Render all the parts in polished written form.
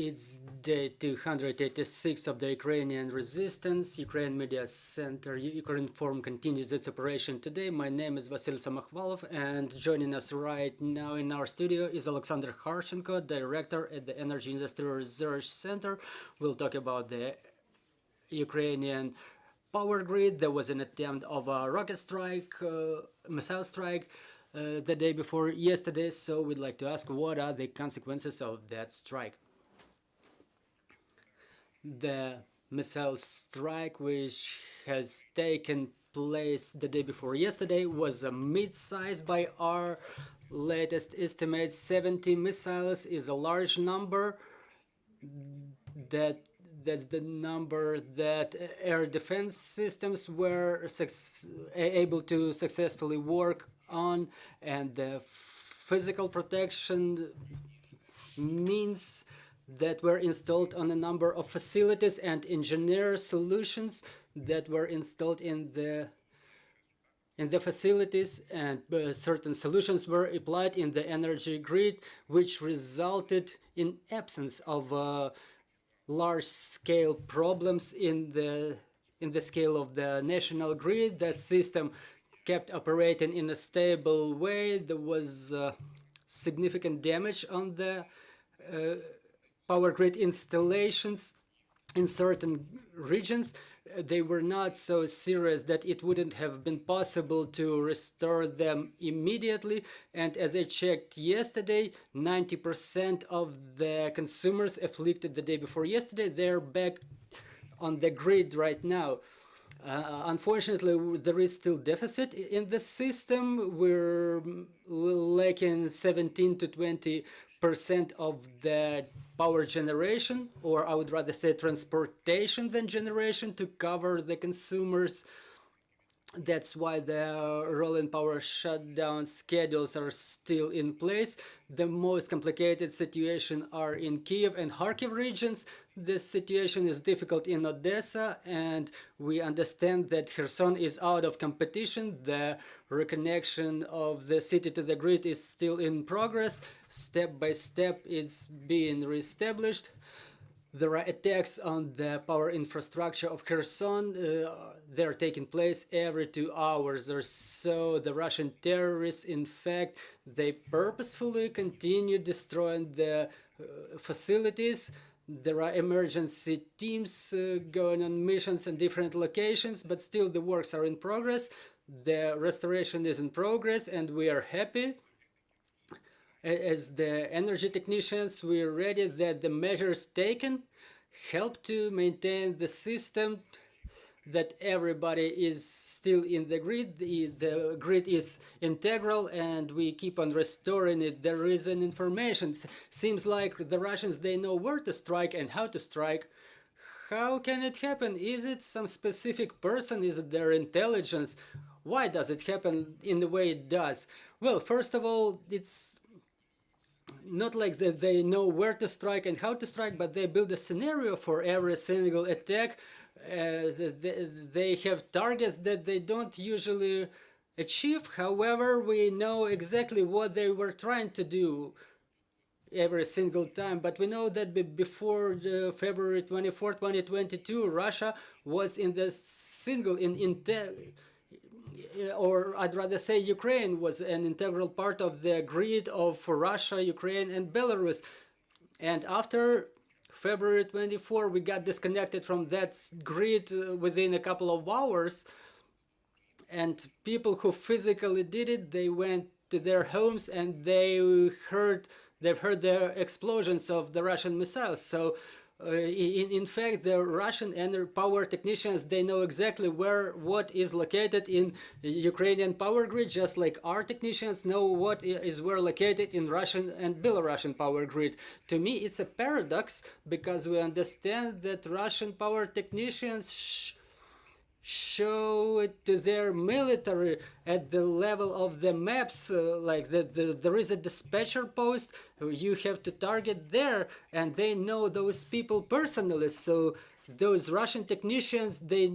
It's day 286 of the Ukrainian resistance. Ukraine Media Center Ukraine Forum continues its operation today. My name is Vasil Samakhvalov, and joining us right now in our studio is Oleksandr Kharchenko, director at the Energy Industry Research Center. We'll talk about the Ukrainian power grid. There was an attempt of a rocket strike, missile strike, the day before yesterday. So we'd like to ask, what are the consequences of that strike? The missile strike, which has taken place the day before yesterday, was a mid-size by our latest estimate. 70 missiles is a large number. That's the number that air defense systems were able to successfully work on, and the physical protection means that were installed on a number of facilities and engineer solutions that were installed in the facilities, and certain solutions were applied in the energy grid, which resulted in absence of large-scale problems in the scale of the national grid. The system kept operating in a stable way. There was significant damage on the power grid installations in certain regions. They were not so serious that it wouldn't have been possible to restore them immediately. And as I checked yesterday, 90% of the consumers afflicted the day before yesterday, they're back on the grid right now. Unfortunately, there is still deficit in the system. We're lacking 17 to 20% of the power generation, or I would rather say transportation than generation, to cover the consumers. That's why the rolling power shutdown schedules are still in place. The most complicated situation are in Kyiv and Kharkiv regions. The situation is difficult in Odessa, and we understand that Kherson is out of competition. The reconnection of the city to the grid is still in progress. Step by step, it's being reestablished. There are attacks on the power infrastructure of Kherson. They're taking place every 2 hours or so. The Russian terrorists, in fact, they purposefully continue destroying the facilities. There are emergency teams going on missions in different locations, but still the works are in progress. The restoration is in progress, and we are happy. As the energy technicians, we're ready that the measures taken help to maintain the system, that everybody is still in the grid. The grid is integral, and we keep on restoring it. There is an information. Seems like the Russians, they know where to strike and how to strike. How can it happen? Is it some specific person? Is it their intelligence? Why does it happen in the way it does? Well, first of all, it's not like that they know where to strike and how to strike, but they build a scenario for every single attack. They have targets that they don't usually achieve. However, we know exactly what they were trying to do every single time. But we know that before February 24, 2022, Russia was in the or I'd rather say Ukraine was an integral part of the grid of Russia, Ukraine, and Belarus. And after February 24, we got disconnected from that grid within a couple of hours. And people who physically did it, they went to their homes, and they've heard the explosions of the Russian missiles. So in fact, the Russian power technicians, they know exactly what is located in Ukrainian power grid, just like our technicians know what is where located in Russian and Belarusian power grid. To me, it's a paradox, because we understand that Russian power technicians show it to their military at the level of the maps, like there is a dispatcher post, you have to target there, and they know those people personally. So those Russian technicians, they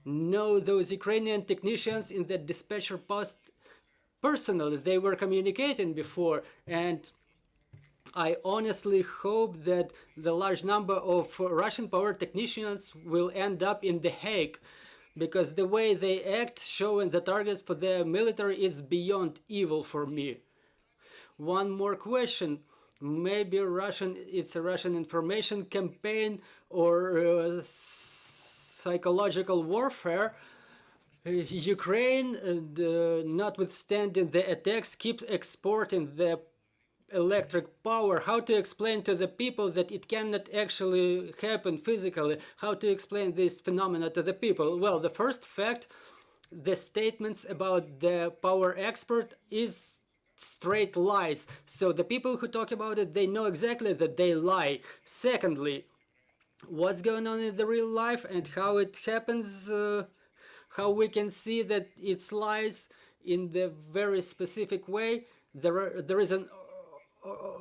know those Ukrainian technicians in the dispatcher post personally. They were communicating before, and I honestly hope that the large number of Russian power technicians will end up in The Hague, because the way they act, showing the targets for their military, is beyond evil for me. One more question. Maybe it's a Russian information campaign or psychological warfare. Ukraine, notwithstanding the attacks, keeps exporting the electric power. How to explain to the people that it cannot actually happen physically? How to explain this phenomena to the people? Well, the first fact, the statements about the power export is straight lies. So the people who talk about it, they know exactly that they lie. Secondly, what's going on in the real life and how it happens, how we can see that it's lies in the very specific way. There is an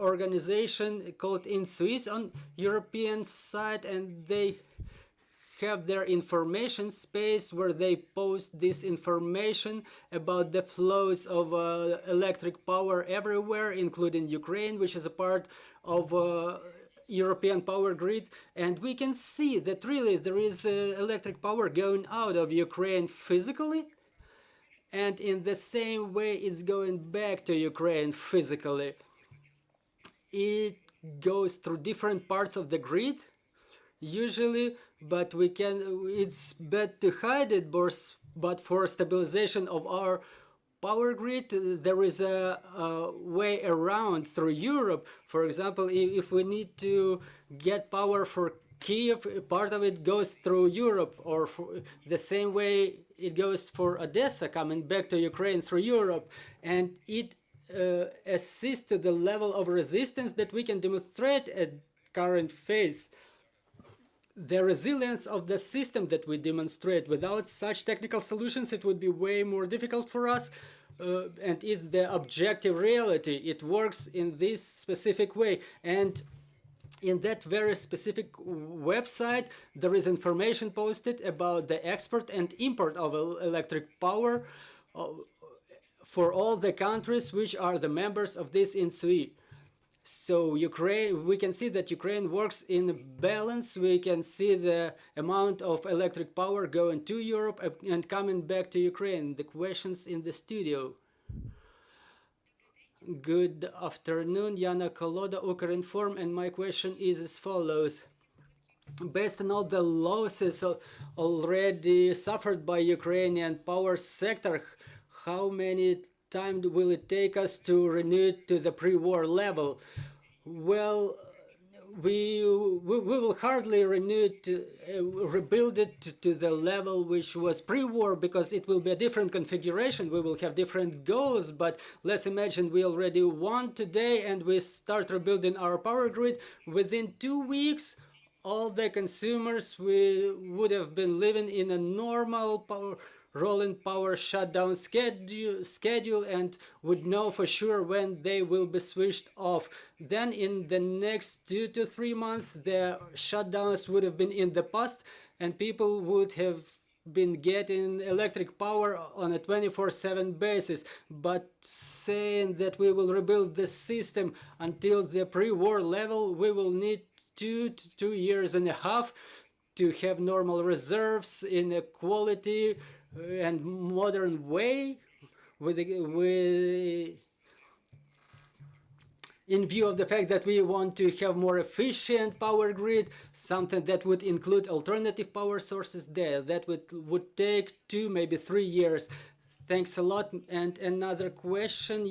organization called In Swiss on European side, and they have their information space where they post this information about the flows of electric power everywhere, including Ukraine, which is a part of European power grid. And we can see that really there is electric power going out of Ukraine physically, and in the same way it's going back to Ukraine physically. It goes through different parts of the grid usually, but it's bad to hide it, but for stabilization of our power grid, there is a way around through Europe. For example, if we need to get power for Kyiv, part of it goes through Europe, or the same way it goes for Odessa, coming back to Ukraine through Europe, and it assists to the level of resistance that we can demonstrate at current phase. The resilience of the system that we demonstrate, without such technical solutions, it would be way more difficult for us, and is the objective reality. It works in this specific way, and in that very specific website there is information posted about the export and import of electric power for all the countries which are the members of this INSUI. So Ukraine, we can see that Ukraine works in balance. We can see the amount of electric power going to Europe and coming back to Ukraine. The questions in the studio. Good afternoon, Yana Koloda, Ukrinform, and my question is as follows. Based on all the losses already suffered by Ukrainian power sector, how many time will it take us to renew it to the pre-war level? Well, we will hardly renew it, rebuild it to the level which was pre-war, because it will be a different configuration. We will have different goals, but let's imagine we already won today and we start rebuilding our power grid. Within 2 weeks, all the consumers would have been living in a normal rolling power shutdown schedule and would know for sure when they will be switched off. Then in the next 2 to 3 months, the shutdowns would have been in the past, and people would have been getting electric power on a 24/7 basis. But saying that we will rebuild the system until the pre-war level, we will need 2 years and a half to have normal reserves in a quality and modern way, in view of the fact that we want to have more efficient power grid, something that would include alternative power sources there. That would take 2, maybe 3 years. Thanks a lot. And another question,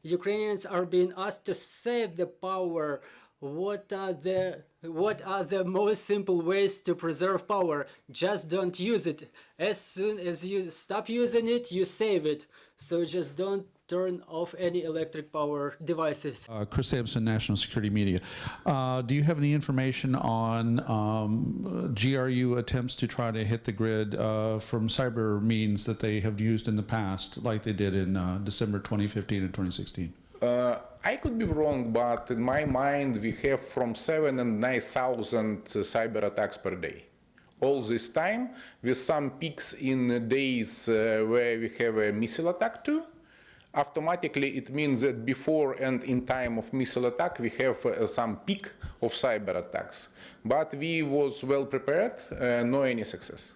Ukrainians are being asked to save the power. What are the most simple ways to preserve power? Just don't use it. As soon as you stop using it, you save it. So just don't turn off any electric power devices. Chris Sampson, National Security Media. Do you have any information on GRU attempts to try to hit the grid from cyber means that they have used in the past, like they did in December 2015 and 2016? I could be wrong, but in my mind we have from 7,000 and 9,000 cyber attacks per day. All this time, with some peaks in days where we have a missile attack too, automatically it means that before and in time of missile attack we have some peak of cyber attacks. But we was well prepared, no any success.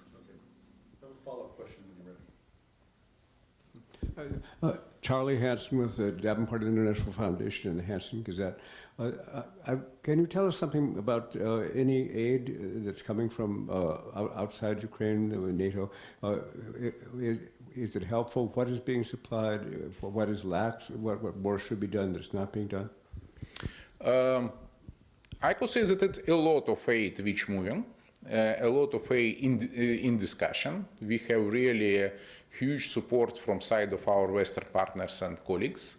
I have a follow-up question when you're ready. Charlie Hansen with the Davenport International Foundation and the Hansen Gazette. Can you tell us something about any aid that's coming from outside Ukraine, NATO? Is it helpful? What is being supplied? What is lacked? What more should be done that's not being done? I could say that it's a lot of aid which moving, a lot of aid in discussion. We have really huge support from side of our Western partners and colleagues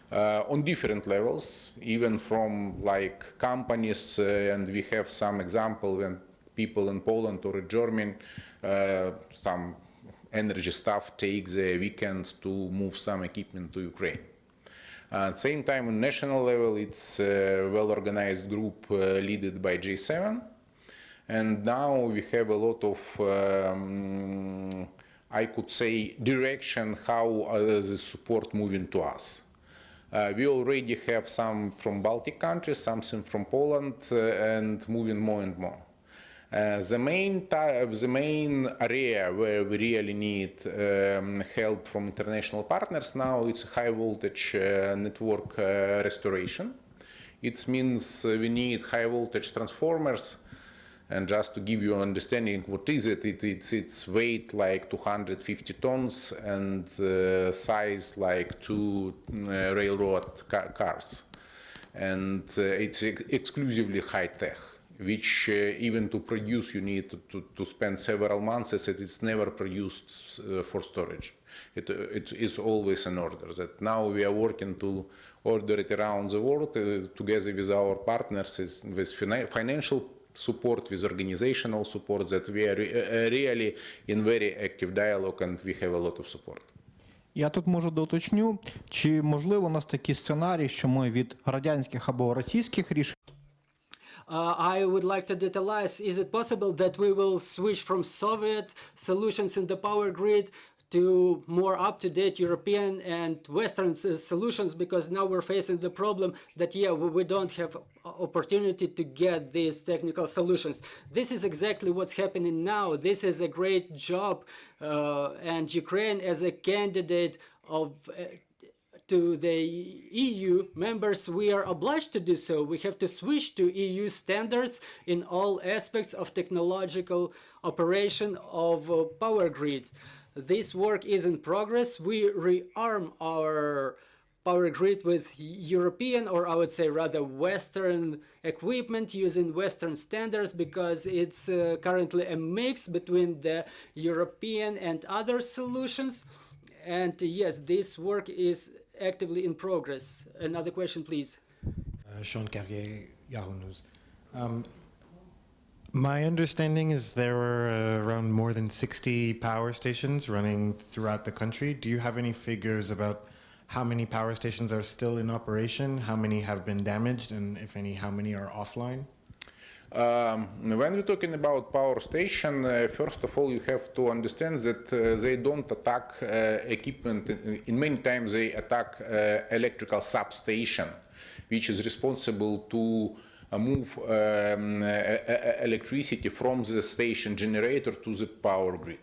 on different levels, even from like companies, and we have some example when people in Poland or in Germany, some energy staff take the weekends to move some equipment to Ukraine. At the same time, on national level, it's a well-organized group led by J7. And now we have a lot of, I could say, direction how the support moving to us. We already have some from Baltic countries, something from Poland, and moving more and more. The main area where we really need help from international partners now is high voltage network restoration. It means we need high voltage transformers, and just to give you an understanding what is it, it's weight like 250 tons and size like 2 railroad cars, and it's exclusively high tech, which even to produce you need to spend several months, as it's never produced for storage. It is always an order. That now we are working to order it around the world together with our partners, with financial support, with organizational support, that we are really in very active dialogue and we have a lot of support. Я тут можу доуточню, чи можливо у нас такі сценарії, що ми від радянських або російських рішень I would like to detailize, is it possible that we will switch from Soviet solutions in the power grid to more up-to-date European and Western solutions, because now we're facing the problem that, yeah, we don't have opportunity to get these technical solutions. This is exactly what's happening now. This is a great job, and Ukraine as a candidate of to the EU members, we are obliged to do so. We have to switch to EU standards in all aspects of technological operation of power grid. This work is in progress. We rearm our power grid with European, or I would say rather Western equipment using Western standards, because it's currently a mix between the European and other solutions. And yes, this work is actively in progress. Another question, please. Sean Carrier, Yahoo News. My understanding is there were around more than 60 power stations running throughout the country. Do you have any figures about how many power stations are still in operation, how many have been damaged, and if any, how many are offline? When we're talking about power station, first of all, you have to understand that they don't attack equipment. In many times, they attack electrical substation, which is responsible to move electricity from the station generator to the power grid.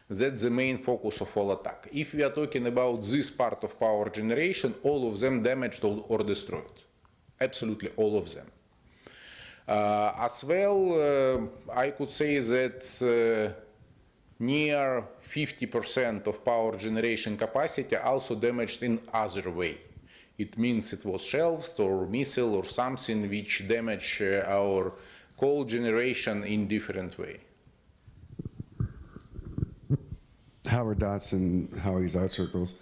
That's the main focus of all attack. If we are talking about this part of power generation, all of them damaged or destroyed. Absolutely all of them. As well, I could say that near 50% of power generation capacity also damaged in other way. It means it was shelves or missile or something which damage our coal generation in different way. Howard Dotson, Howie's Art Circles.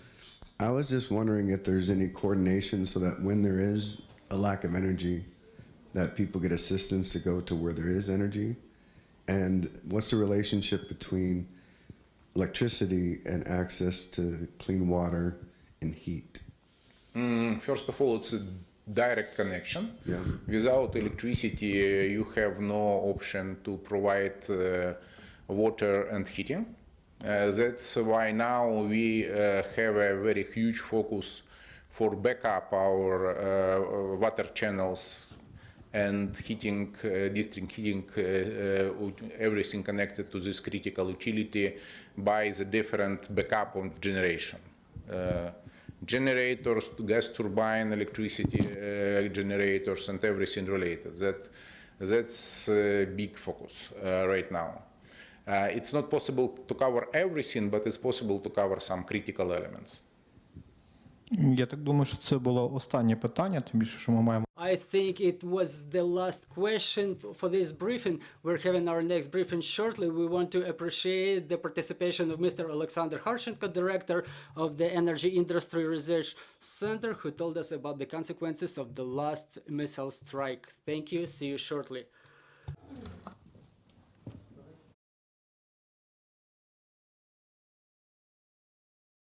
I was just wondering if there's any coordination so that when there is a lack of energy, that people get assistance to go to where there is energy? And what's the relationship between electricity and access to clean water and heat? First of all, it's a direct connection. Yeah. Without electricity, you have no option to provide water and heating. That's why now we have a very huge focus for backup our water channels and heating, district heating, everything connected to this critical utility by the different backup on generation. Generators, gas turbine, electricity generators, and everything related. That's a big focus right now. It's not possible to cover everything, but it's possible to cover some critical elements. Я так думаю, що це було останнє питання, тим більше, що ми маємо. I think it was the last question for this briefing. We're having our next briefing shortly. We want to appreciate the participation of Mr. Oleksandr Kharchenko, Director of the Energy Industry Research Center, who told us about the consequences of the last missile strike. Thank you. See you shortly.